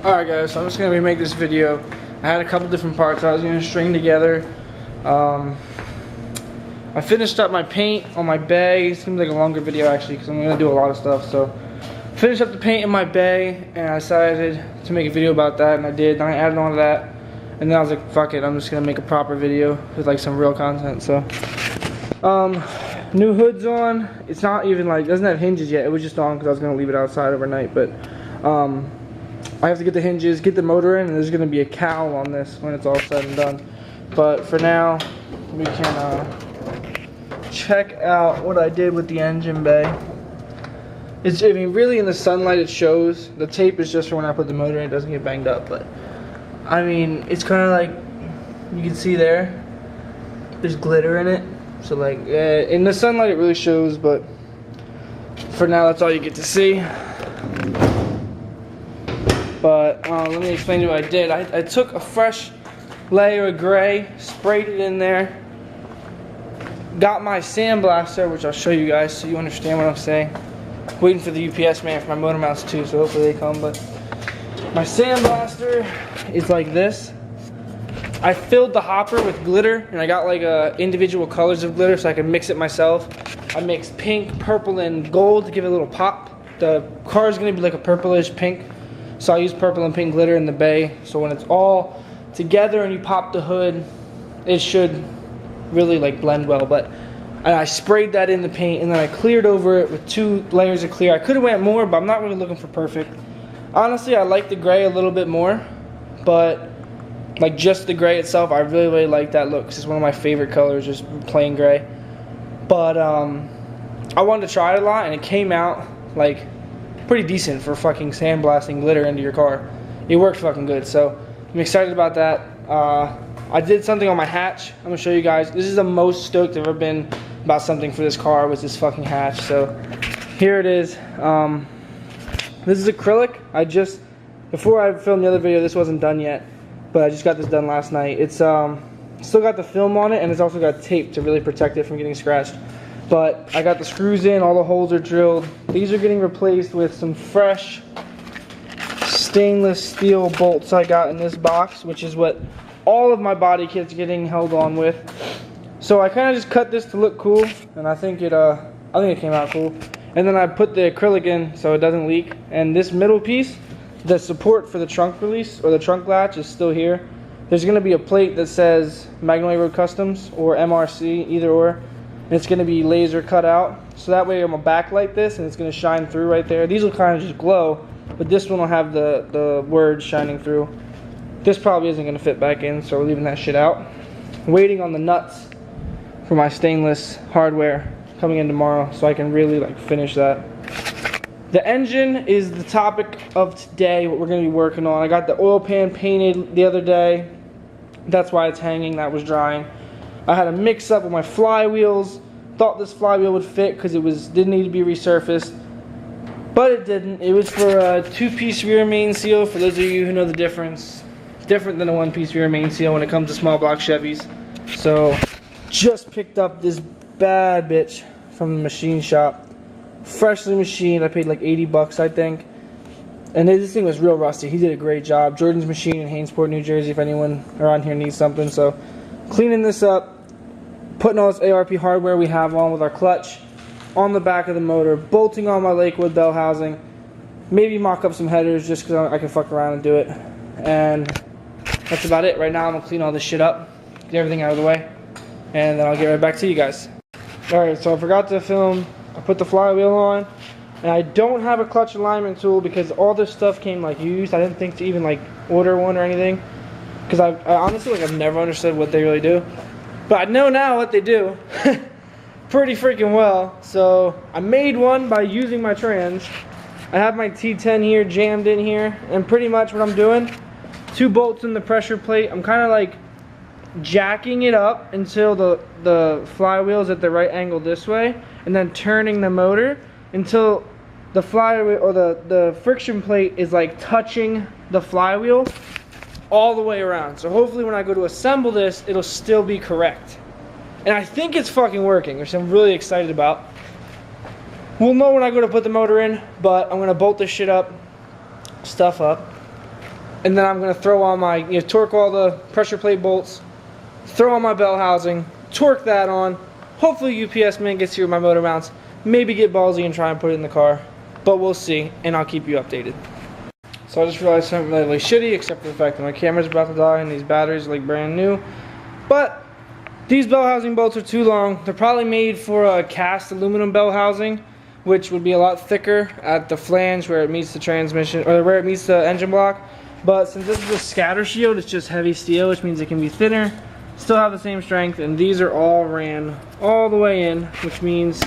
Alright guys, so I'm just going to remake this video. I had a couple different parts I was going to string together. I finished up my paint on my bay. It's going to be like a longer video actually because I'm going to do a lot of stuff. So finished up the paint in my bay and I decided to make a video about that, and I did. Then I added on to that and then I was like, fuck it, I'm just going to make a proper video with like some real content. So new hood's on. It's not even like, it doesn't have hinges yet. It was just on because I was going to leave it outside overnight, but I have to get the hinges, get the motor in, and there's going to be a cowl on this when it's all said and done. But for now, we can check out what I did with the engine bay. I mean, really in the sunlight it shows. The tape is just for when I put the motor in, it doesn't get banged up. But, I mean, it's kind of like, you can see there, there's glitter in it. So like, in the sunlight it really shows, but for now that's all you get to see. But let me explain to you what I did. I took a fresh layer of gray, sprayed it in there, got my sandblaster, which I'll show you guys so you understand what I'm saying. Waiting for the UPS man for my motor mounts too, so hopefully they come. But my sandblaster is like this. I filled the hopper with glitter, and I got like individual colors of glitter so I can mix it myself. I mixed pink, purple, and gold to give it a little pop. The car is going to be like a purplish pink. So I use purple and pink glitter in the bay, so when it's all together and you pop the hood, it should really like blend well. But I sprayed that in the paint and then I cleared over it with 2 layers of clear. I could have went more, but I'm not really looking for perfect. Honestly, I like the gray a little bit more, but like just the gray itself, I really like that look because it's one of my favorite colors, just plain gray. But I wanted to try it a lot and it came out like pretty decent for fucking sandblasting glitter into your car. It worked fucking good, so I'm excited about that. I did something on my hatch. I'm gonna show you guys. This is the most stoked I've ever been about something for this car, was this fucking hatch. So here it is. This is acrylic. Before I filmed the other video, this wasn't done yet, but I just got this done last night. It's still got the film on it, and it's also got tape to really protect it from getting scratched. But I got the screws in, all the holes are drilled. These are getting replaced with some fresh stainless steel bolts I got in this box, which is what all of my body kit's getting held on with. So I kind of just cut this to look cool, and I think it came out cool. And then I put the acrylic in so it doesn't leak. And this middle piece, the support for the trunk release or the trunk latch, is still here. There's going to be a plate that says Magnolia Road Customs or MRC, either or. And it's going to be laser cut out, so that way I'm going to backlight this and it's going to shine through right there. These will kind of just glow, but this one will have the words shining through. This probably isn't going to fit back in, so we're leaving that shit out. Waiting on the nuts for my stainless hardware coming in tomorrow so I can really like finish that. The engine is the topic of today, what we're going to be working on. I got the oil pan painted the other day. That's why it's hanging, that was drying. I had a mix up with my flywheels. Thought this flywheel would fit because it didn't need to be resurfaced, but it didn't. It was for a 2-piece rear main seal. For those of you who know the difference, different than a 1-piece rear main seal when it comes to small block Chevys. So just picked up this bad bitch from the machine shop, freshly machined. I paid like 80 bucks, I think. And this thing was real rusty. He did a great job. Jordan's Machine in Hainesport, New Jersey, if anyone around here needs something. So cleaning this up, putting all this ARP hardware we have on with our clutch on the back of the motor, bolting on my Lakewood bell housing, maybe mock up some headers just because I can fuck around and do it. And that's about it. Right now I'm going to clean all this shit up, get everything out of the way, and then I'll get right back to you guys. Alright, so I forgot to film. I put the flywheel on, and I don't have a clutch alignment tool because all this stuff came like used. I didn't think to even like order one or anything, because I honestly like I've never understood what they really do. But I know now what they do pretty freaking well. So I made one by using my trans. I have my T10 here jammed in here, and pretty much what I'm doing, 2 bolts in the pressure plate. I'm kind of like jacking it up until the flywheel's at the right angle this way, and then turning the motor until the flywheel or the friction plate is like touching the flywheel all the way around. So hopefully when I go to assemble this, it'll still be correct. And I think it's fucking working, which I'm really excited about. We'll know when I go to put the motor in, but I'm gonna bolt this shit up, stuff up, And then I'm going to throw on my, torque all the pressure plate bolts, throw on my bell housing, torque that on. Hopefully UPS man gets here with my motor mounts. Maybe get ballsy and try and put it in the car. But we'll see, and I'll keep you updated. So I just realized something really shitty, except for the fact that my camera's about to die and these batteries are like brand new. But these bell housing bolts are too long. They're probably made for a cast aluminum bell housing, which would be a lot thicker at the flange where it meets the transmission, or where it meets the engine block. But since this is a scatter shield, it's just heavy steel, which means it can be thinner, still have the same strength, and these are all ran all the way in, which means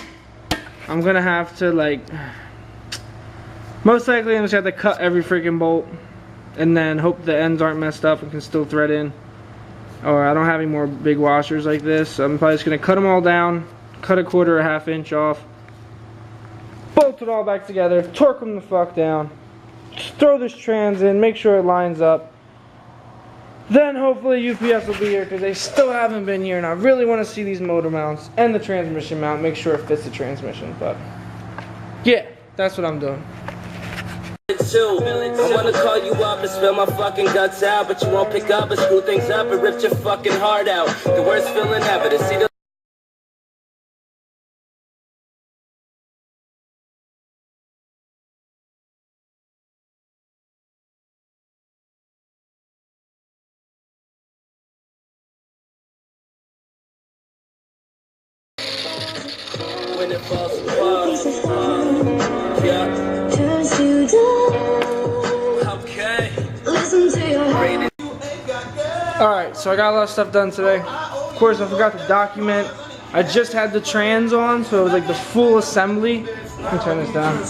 I'm gonna have to, like, most likely I'm just gonna have to cut every freaking bolt and then hope the ends aren't messed up and can still thread in. Or I don't have any more big washers like this, so I'm probably just gonna cut them all down, cut a quarter or half inch off, bolt it all back together, torque them the fuck down, throw this trans in, make sure it lines up. Then hopefully UPS will be here because they still haven't been here, and I really want to see these motor mounts and the transmission mount, make sure it fits the transmission. But yeah, that's what I'm doing. I wanna call you up and spill my fucking guts out, but you won't pick up and screw things up and rip your fucking heart out. The worst feeling ever to see the when it falls apart. Yeah. Okay. Listen to your heart. Alright, so I got a lot of stuff done today. Of course, I forgot to document. I just had the trans on, so it was like the full assembly. Let me turn this down.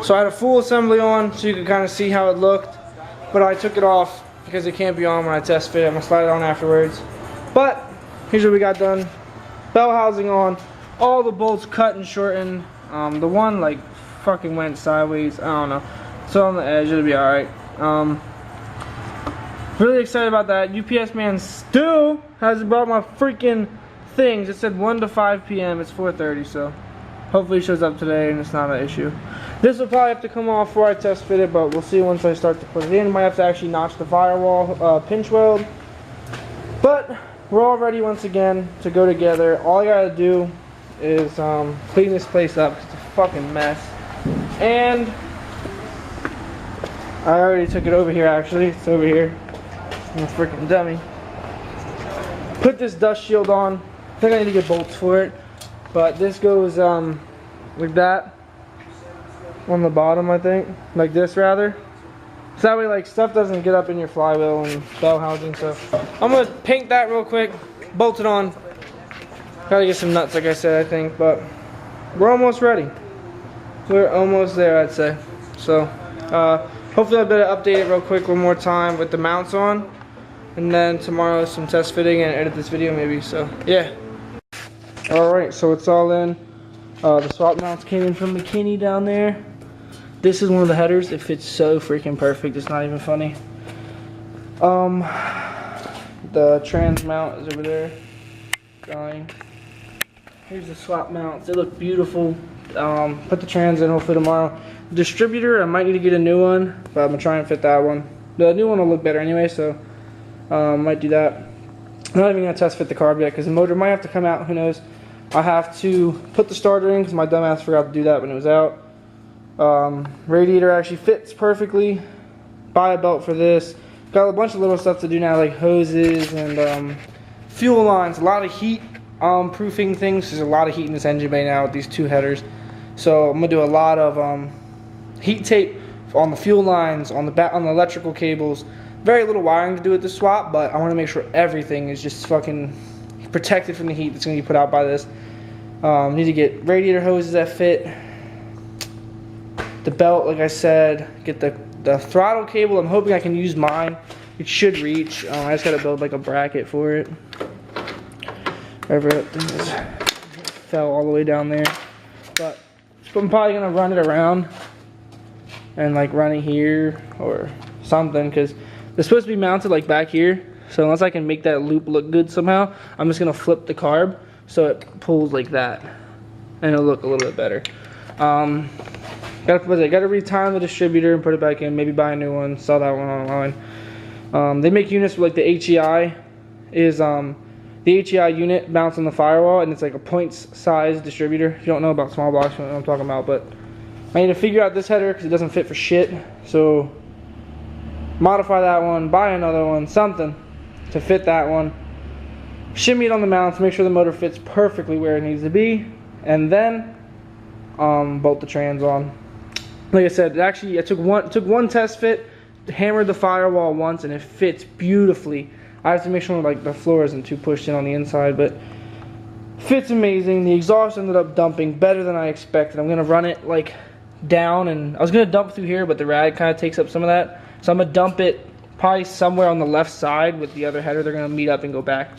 So I had a full assembly on, so you could kind of see how it looked. But I took it off because it can't be on when I test fit. I'm going to slide it on afterwards. But here's what we got done. Bell housing on. All the bolts cut and shortened. The one like fucking went sideways. I don't know. So on the edge, it'll be alright. Really excited about that. UPS man still hasn't brought my freaking things. It said 1 to 5 p.m. It's 4:30, so hopefully it shows up today and it's not an issue. This will probably have to come off before I test fit it, but we'll see once I start to put it in. Might have to actually notch the firewall, pinch weld. But we're all ready once again to go together. All I gotta do is clean this place up. It's a fucking mess. And I already took it over here actually. It's over here. I'm a freaking dummy. Put this dust shield on. I think I need to get bolts for it. But this goes like that. On the bottom, I think. Like this rather. So that way like stuff doesn't get up in your flywheel and bell housing. So I'm gonna paint that real quick. Bolt it on. Gotta get some nuts like I said, I think. But we're almost ready. We're almost there, I'd say. So hopefully I'll be able to update it real quick one more time with the mounts on. And then tomorrow some test fitting and edit this video maybe. So yeah. Alright, so it's all in. The swap mounts came in from McKinney down there. This is one of the headers. It fits so freaking perfect. It's not even funny. The trans mount is over there. Dying. Here's the swap mounts. They look beautiful. Put the trans in hopefully tomorrow. Distributor, I might need to get a new one, but I'm gonna try and fit that one. The new one will look better anyway, so might do that. I'm not even gonna test fit the carb yet because the motor might have to come out. Who knows? I have to put the starter in because my dumbass forgot to do that when it was out. Radiator actually fits perfectly. Buy a belt for this. Got a bunch of little stuff to do now, like hoses and fuel lines. A lot of heat proofing things. There's a lot of heat in this engine bay now with these two headers. So I'm gonna do a lot of heat tape on the fuel lines, on the electrical cables. Very little wiring to do with the swap, but I want to make sure everything is just fucking protected from the heat that's gonna be put out by this. Need to get radiator hoses that fit. The belt, like I said, get the throttle cable. I'm hoping I can use mine. It should reach. I just gotta build like a bracket for it. Wherever it fell all the way down there. But I'm probably gonna run it around and like run it here or something because it's supposed to be mounted like back here. So unless I can make that loop look good somehow, I'm just gonna flip the carb so it pulls like that and it'll look a little bit better. Gotta retime the distributor and put it back in. Maybe buy a new one. Sell that one online. They make units with like the HEI is the HEI unit mounts on the firewall, and it's like a points size distributor. If you don't know about small blocks, you don't know what I'm talking about. But I need to figure out this header because it doesn't fit for shit. So modify that one, buy another one, something to fit that one. Shimmy it on the mounts, make sure the motor fits perfectly where it needs to be, and then bolt the trans on. Like I said, I took one test fit, hammered the firewall once, and it fits beautifully. I have to make sure like the floor isn't too pushed in on the inside, but fits amazing. The exhaust ended up dumping better than I expected. I'm gonna run it like down, and I was gonna dump through here, but the rad kind of takes up some of that, so I'm gonna dump it probably somewhere on the left side with the other header. They're gonna meet up and go back.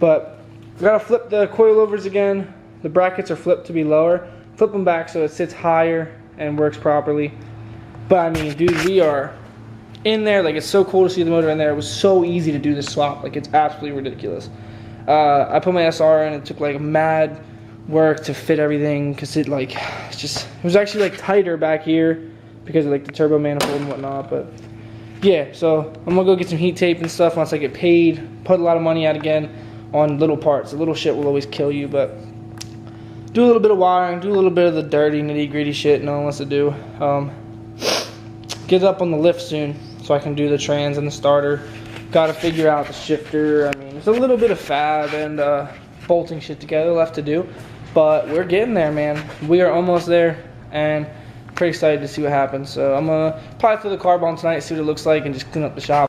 But I gotta flip the coilovers again. The brackets are flipped to be lower. Flip them back so it sits higher and works properly. But I mean, dude, we are in there. Like, it's so cool to see the motor in there. It was so easy to do this swap. Like, it's absolutely ridiculous. I put my SR in. It took like mad work to fit everything because it was actually like tighter back here because of like the turbo manifold and whatnot. But yeah, so I'm gonna go get some heat tape and stuff once I get paid. Put a lot of money out again on little parts. The little shit will always kill you, but do a little bit of wiring, do a little bit of the dirty, nitty-gritty shit no one wants to do. Get up on the lift soon so I can do the trans and the starter. Got to figure out the shifter. I mean, there's a little bit of fab and bolting shit together left to do, but we're getting there, man. We are almost there, and pretty excited to see what happens. So I'm gonna probably throw the carb on tonight, see what it looks like, and just clean up the shop.